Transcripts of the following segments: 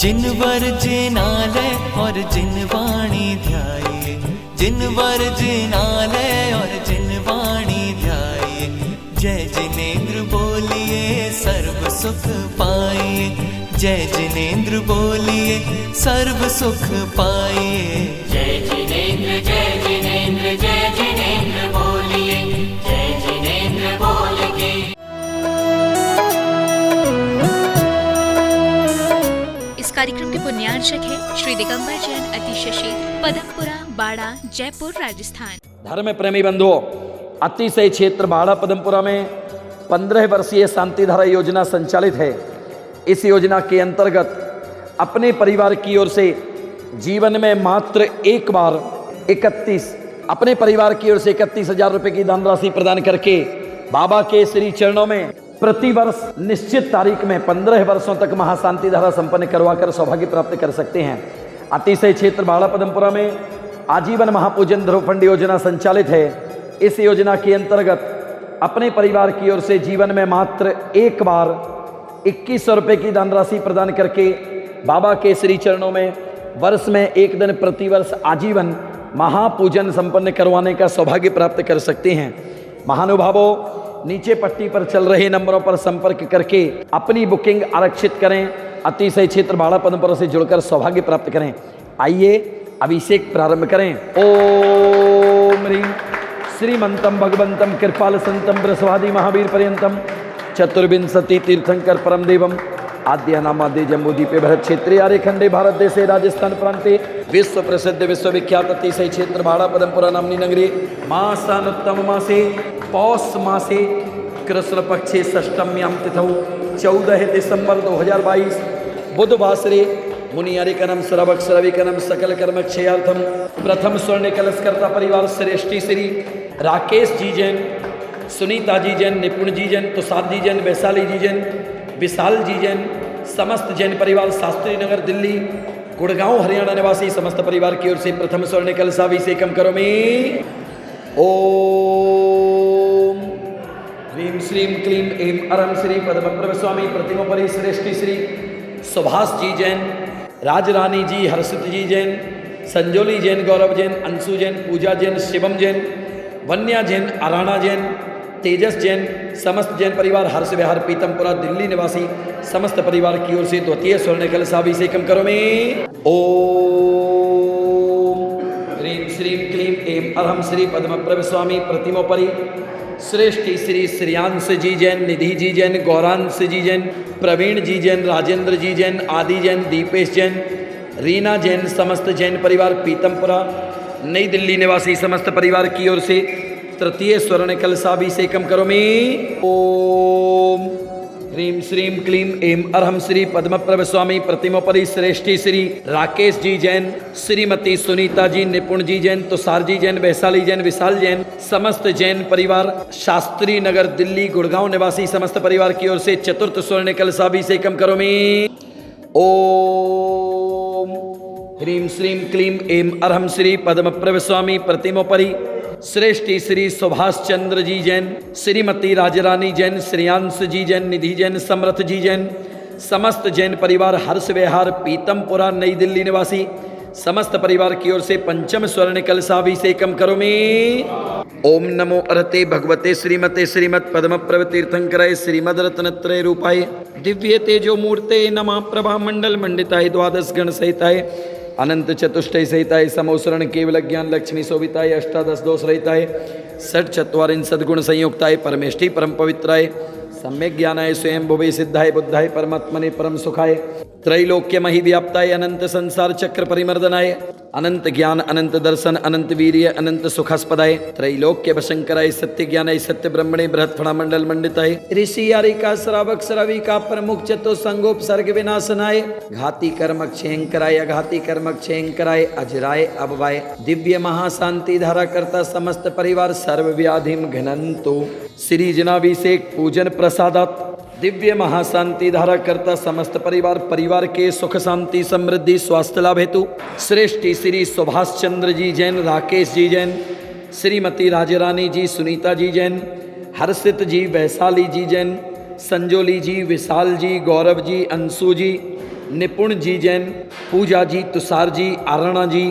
जिनवर जिनालय और जिनवाणी ध्याये, जिनवर जिनालय और जिनवाणी ध्याये। जय जिनेंद्र बोलिए सर्व सुख पाइए, जय जिनेंद्र बोलिए सर्व सुख पाइए। जय जिनेंद्र जय जिनेंद्र जय जिनेंद्र बोलिए, जय जिनेंद्र बोल के। इस कार्यक्रम के पुण्यार्चक है श्री दिगंबर जैन अतिशशी, पदमपुरा, बाड़ा, जयपुर, राजस्थान। धर्म प्रेमी बंधुओं, अतिशय क्षेत्र बाड़ा पदमपुरा में 15 वर्षीय शांतिधारा योजना संचालित है। इस योजना के अंतर्गत अपने परिवार की ओर से जीवन में मात्र एक बार 31,000 रुपए की दान राशि प्रदान करके बाबा के श्री चरणों में प्रतिवर्ष निश्चित तारीख में 15 वर्षों तक महाशांति धारा संपन्न करवाकर सौभाग्य प्राप्त कर सकते हैं। अतिशय क्षेत्र बाड़ा पदमपुरा में आजीवन महापूजन ध्रुवफंड योजना संचालित है। इस योजना के अंतर्गत अपने परिवार की ओर से जीवन में मात्र एक बार 2100 रुपये की दान राशि प्रदान करके बाबा के श्री चरणों में वर्ष में एक दिन प्रतिवर्ष आजीवन महापूजन संपन्न करवाने का सौभाग्य प्राप्त कर सकते हैं। महानुभावों, नीचे पट्टी पर चल रहे नंबरों पर संपर्क करके अपनी बुकिंग आरक्षित करें। अतिशय क्षेत्र बाड़ा पदमपुरा से जुड़कर सौभाग्य प्राप्त करें। आइए अभिषेक प्रारंभ करें। ओम ह्रीं श्रीमंतम भगवंतम कृपाल संतम बृहस्पति महावीर पर्यंतम चतुर्विंशति तीर्थंकर परम देवम आद्य नामाद्य जम्बूद्वीपे भरत क्षेत्रे आर्यखंडे भारत देशे राजस्थान प्रांते विश्व प्रसिद्ध विश्वविख्यात अतिशय क्षेत्र बाड़ा पदमपुरा नामनी नगरी मासानुत्तम मासे पौष मासे कृष्ण पक्षे षष्टम्यां तिथौ 14 दिसंबर 2022 बुधवासरे मुनियारिकनम सर्वक्षरविकनम सकल कर्म क्षयार्थम प्रथम स्वर्ण कलशकर्ता परिवार श्रेष्ठी श्री राकेश जी जैन, सुनीता जी जैन, निपुण जी जैन, तुषार जी जैन, वैशाली जी जैन, विशाल जी जैन, समस्त जैन परिवार शास्त्री नगर दिल्ली गुड़गांव हरियाणा निवासी समस्त परिवार की ओर से प्रथम स्वर्ण कलशाभिषेकम करोमि। ओम ह्रीं श्रीं क्लीं ऐं अरं श्री पद्मप्रभ स्वामी प्रतिमोपरि श्रेष्ठी श्री सुभाष जी जैन, राजरानी जी, हर्षित जी जैन, संजोली जैन, गौरव जैन, अंशु जैन, पूजा जैन, शिवम जैन, वन्या जैन, अराणा जैन, तेजस जैन, समस्त जैन परिवार हर्ष विहार पीतमपुरा दिल्ली निवासी समस्त परिवार की ओर से द्वितीय स्वर्ण कलशाभिषेकम करोमि। ओम ह्रीं श्रीं क्लीं ऐं अरहं श्री पद्मप्रभ स्वामी प्रतिमोपरि श्रेष्ठी श्री श्रेयांश जी जैन, निधि जी जैन, गौरांश जी जैन, प्रवीण जी जैन, राजेंद्र जी जैन, आदि जैन, दीपेश जैन, रीना जैन, समस्त जैन परिवार पीतमपुरा नई दिल्ली निवासी समस्त परिवार की ओर से तृतीय स्वर्ण कलशाभिषेकम करोमि। ओम ह्रीं श्रीं क्लीं ऐं अरहं श्री पद्मप्रभ स्वामी प्रतिमोपरि श्रेष्ठी श्री राकेश जी जैन, श्रीमती सुनीता जी, निपुण जी जैन, तुषार जी जैन, वैशाली जैन, विशाल जैन, समस्त जैन परिवार शास्त्री नगर दिल्ली गुड़गांव निवासी समस्त परिवार की ओर से चतुर्थ स्वर्ण कलशाभिषेकम करोमि। ओम ह्रीं श्रीं क्लीं ऐं अरहं श्री पद्मप्रभ स्वामी प्रतिमोपरि श्रेष्ठी श्री सुभाष चंद्र जी जैन, श्रीमती राजरानी जैन, श्रेयांश जी जैन, निधि जैन, समर्थ जी जैन, समस्त जैन परिवार हर्ष विहार पीतमपुरा नई दिल्ली निवासी समस्त परिवार की ओर से पंचम स्वर्ण कलशाभिषेकम करोमि। ओम नमो अरहते भगवते श्रीमते श्रीमत् पद्मप्रभ तीर्थंकराय श्रीमद रत्नत्रय रूपाय दिव्य तेजो मूर्ते नमः प्रभा मंडल मंडिताय द्वादश गण सहिताय अनंत चतुष्टय सहिताय समोसरण केवल ज्ञान लक्ष्मी शोभिताय अष्टादश दोष रहिताय षट चत्वारिंशत् गुण संयुक्ताय परमेष्ठी परम पवित्राय सम्यक ज्ञानाय स्वयं भुवे सिद्धाय बुद्धाय परमात्मने परम सुखाय त्रैलोक्य मही व्याप्ताय अनंत संसार चक्र परिमर्दनाय अनंत ज्ञान अनंत दर्शन अनंत वीर्य अनंत सुखास्पदाय त्रैलोक्य वशंकराय सत्य ज्ञानाय सत्य ब्रह्मणे बृहत् फणा मंडल मंडिताय ऋषि यारिका श्रावक श्रविका प्रमुख चतु संगोपसर्ग विनाशनाय घाती कर्म क्षेंकराय अघाती कर्म क्षेंकराय अजराय अभवाय दिव्य महाशांति धारा करता समस्त परिवार सर्व व्याधिम घनंतु श्री जनाभिषेक पूजन प्रसादात दिव्य महाशांति धारा करता समस्त परिवार के सुख शांति समृद्धि स्वास्थ्य लाभ हेतु श्रेष्ठी श्री सुभाष चंद्र जी जैन, राकेश जी जैन, श्रीमती राजरानी जी, सुनीता जी जैन, हर्षित जी, वैशाली जी जैन, संजोली जी, विशाल जी, गौरव जी, अंशु जी, निपुण जी जैन, पूजा जी, तुषार जी, आरणा जी,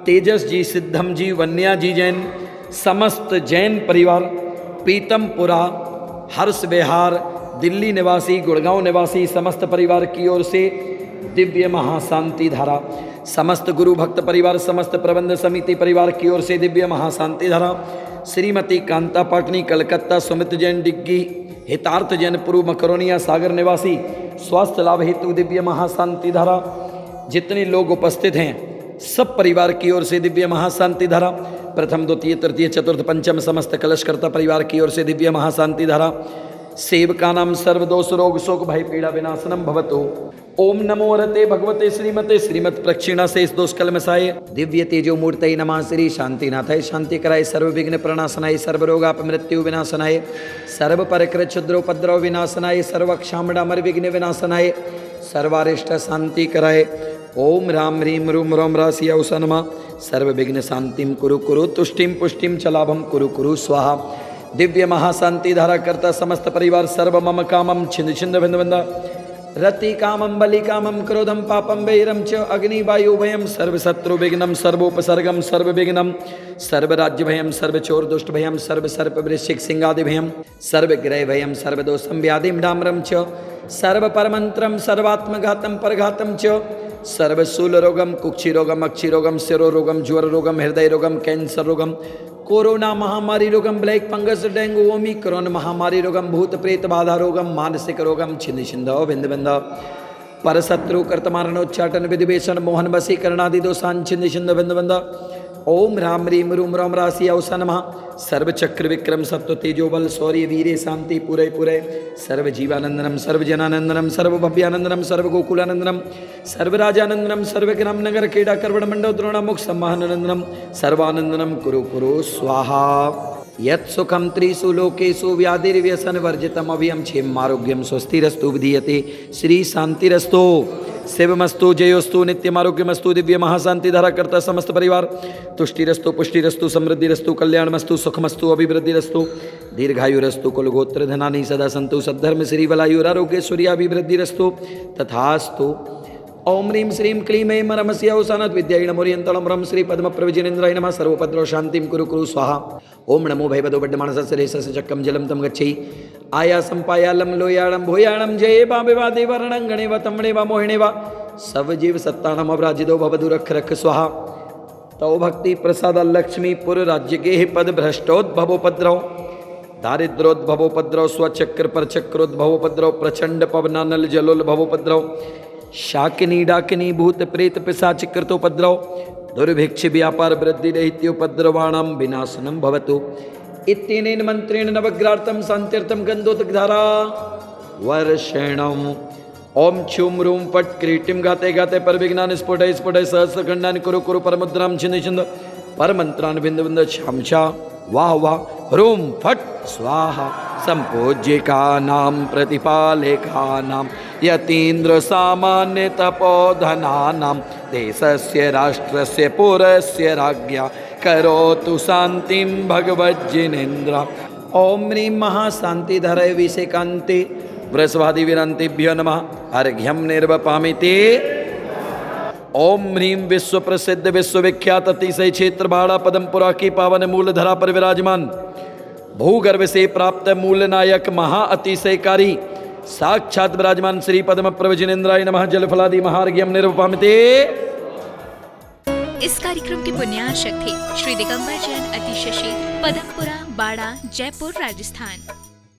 तेजस जी, सिद्धम जी, वन्या जी जैन, समस्त जैन परिवार, पीतमपुरा, हर्ष विहार, दिल्ली निवासी, गुड़गांव निवासी समस्त परिवार की ओर से दिव्य महाशांति धारा, समस्त गुरु भक्त परिवार, समस्त प्रबंध समिति परिवार की ओर से दिव्य महाशांति धारा, श्रीमती कांता पाटनी, कलकत्ता, सुमित जैन, डिग्गी, हितार्थ जैन, पूर्व मकरोनिया सागर निवासी, स्वास्थ्य लाभ हेतु दिव्य महाशांति धारा। जितने लोग उपस्थित हैं सब परिवार की ओर से दिव्य महाशांति धारा। प्रथम, द्वितीय, तृतीय, चतुर्थ, पंचम समस्त कलशकर्ता परिवार की ओर से दिव्य महाशांति धारा। सेवकानां सर्वदोष रोग शोक भय पीड़ा विनाशनम भवतु। ओम नमो वरते भगवते श्रीमते श्रीमत प्रक्षिणा से इस दोष कलमसाय दिव्य तेजो मूर्तये नमः। श्री शांतिनाथाय शांति कराय, सर्व विघ्न प्रणाशनाय, सर्व रोगाप मृत्यु विनाशनाय, सर्व परकृत क्षुद्रोपद्रव विनाशनाय, सर्व क्षामडामर विघ्न विनाशनाय, सर्वारिष्ट शांति कराय। ओम राम ह्रीम रूम रोम राशि औसनमा, सर्व विघ्न शांतिम कुरु कुरु, तुष्टिम पुष्टिम च लाभम कुरु कुरु स्वाहा। दिव्य महाशांति धारा करता समस्त परिवार, सर्व मम कामम छिंद छिंद बिंद बिंद, रति कामम बलि कामम क्रोधम पापम वैरम च अग्नि वायु भयम, सर्व शत्रु विघ्नम, सर्वोपसर्गम सर्व विघ्नम, सर्व राज्य भयम, सर्व चोर दुष्ट भयम, सर्व सर्प वृश्चिक सिंहादि भयम, सर्व ग्रह भयम, सर्व दोषम व्याधिम डाम्रम च, सर्व परमंत्रम सर्वात्मघातम परघातम च, सर्वशूल रोगम, कुक्षि रोगम, अक्षि रोगम, शिरो रोगम, ज्वर रोगम, हृदय रोगम, कैंसर रोगम, कोरोना महामारी रोगम, ब्लैक फंगस, डेंगू, ओमिक्रॉन महामारी रोगम, भूत प्रेत बाधा रोगम, मानसिक रोगम, छिंद छिंद बिंद बिंद, परशत्रु कर्तमारणोच्चाटन विधिवेशन मोहन वशीकरणादि दोषान छिंद छिंद बिंद बिंद। ओम राम ह्रीम रूम रोम राशि औसा नमः। सर्व चक्र विक्रम सत्व तेजो बल शौर्य वीरे शांति पूरे पूरे, सर्व जीवानंदनम, सर्व जनानंदनम, सर्व भव्यानंदनम, सर्व गोकुलानंदनम, सर्व राजानंदनम, सर्व ग्राम नगर क्रीडा कर्वण मंडल द्रोण मुख सम्मानंदनम, सर्वानंदनम कुरु कुरु स्वाहा। यत् सुखम त्रिषु लोकेषु व्याधिर्व्यसन वर्जितम अभियम क्षेम आरोग्यम स्वस्तिरस्तु विधीयते। श्री शांतिरस्तु शिवमस्तु जयोस्तु नित्यमारोग्यमस्तु। दिव्य महाशांति धारा करता समस्त परिवार, तुष्टिरस्तु पुष्टिरस्तु समृद्धिरस्तु कल्याणमस्तु सुखमस्तु अभिवृद्धिरस्तु दीर्घायुरस्तु कुलगोत्र धनानि सदा सन्तु सद्धर्म श्री बलायुरारोग्यश्वर्याभिवृद्धिरस्तु तथास्तु। ओम ह्रीं श्रीं क्लीं ऐं रमस्य औसानत विद्याय नमोरियंतलं रम श्री पद्म प्रविजनेन्द्राय नमः। सर्वपद्रो शांतिं कुरु कुरु स्वाहा। ओम नमो भैवदो बड्डमानसस्य चक्रम जलम तम गच्छै आयासं पायालं लोयाळं भूयाळं जये बाबेवादे वर्णंगणे व तमणे व मोहिणे व सब जीव सत्तानम अवराजिदो भवदु रख रख स्वाहा। तौ भक्ति प्रसाद लक्ष्मीपुर राज्य के पद भ्रष्टोद्भवोपद्रव दारिद्रोद्भवोपद्रव स्वचक्र पर चक्रोद्भवोपद्रव प्रचंड पवनानल जलोद्भवोपद्रव शाकिनी डाकिनी भूत प्रेत पिशाच कृतोपद्रव दुर्भिक्ष व्यापार वृद्धि रहित्योपद्रवाणां विनाशनं भवतु। इत्यनेन मंत्रेण नवग्रार्थं शान्त्यर्थं गन्धोदकधारा वर्षेणम्। ओम छुम रूम फट क्रीटिम गाते गाते पर विघ्नान स्फुटय स्फुटय सहस्रखंडान कुरु कुरु परमुद्राम छिंद छिंद पर मंत्रान बिंद बिंद छामछा वाह वाह रूम फट स्वाहा। संपूज्यिका नाम प्रतिपालेखा नाम यतीन्द्र सामान्य तपोधनानां देशस्य राष्ट्रस्य पुरस्य राज्ञा करोतु शांतिं भगवज्जिनेन्द्र। ओम ह्रीं महाशांतिधरय विषेकान्ते वृषभादि विरांतेभ्यो नमः। अर्घ्यं निर्वपामिते। ओम ह्रीं विश्व प्रसिद्ध विश्वविख्यात अतिशय क्षेत्र भाड़ा पदमपुरा की पावन मूल धरा पर विराजमान भूगर्भ से प्राप्त मूल नायक महा अतिशयकारी साक्षात विराजमान श्री पद्म प्रवचनेन्द्राय नमः। जलफलादि महार्घ्यम निर्वपामिते। इस कार्यक्रम के बुनियाद थे श्री दिगंबर जैन अतिशशी, पदमपुरा, बाड़ा, जयपुर, राजस्थान।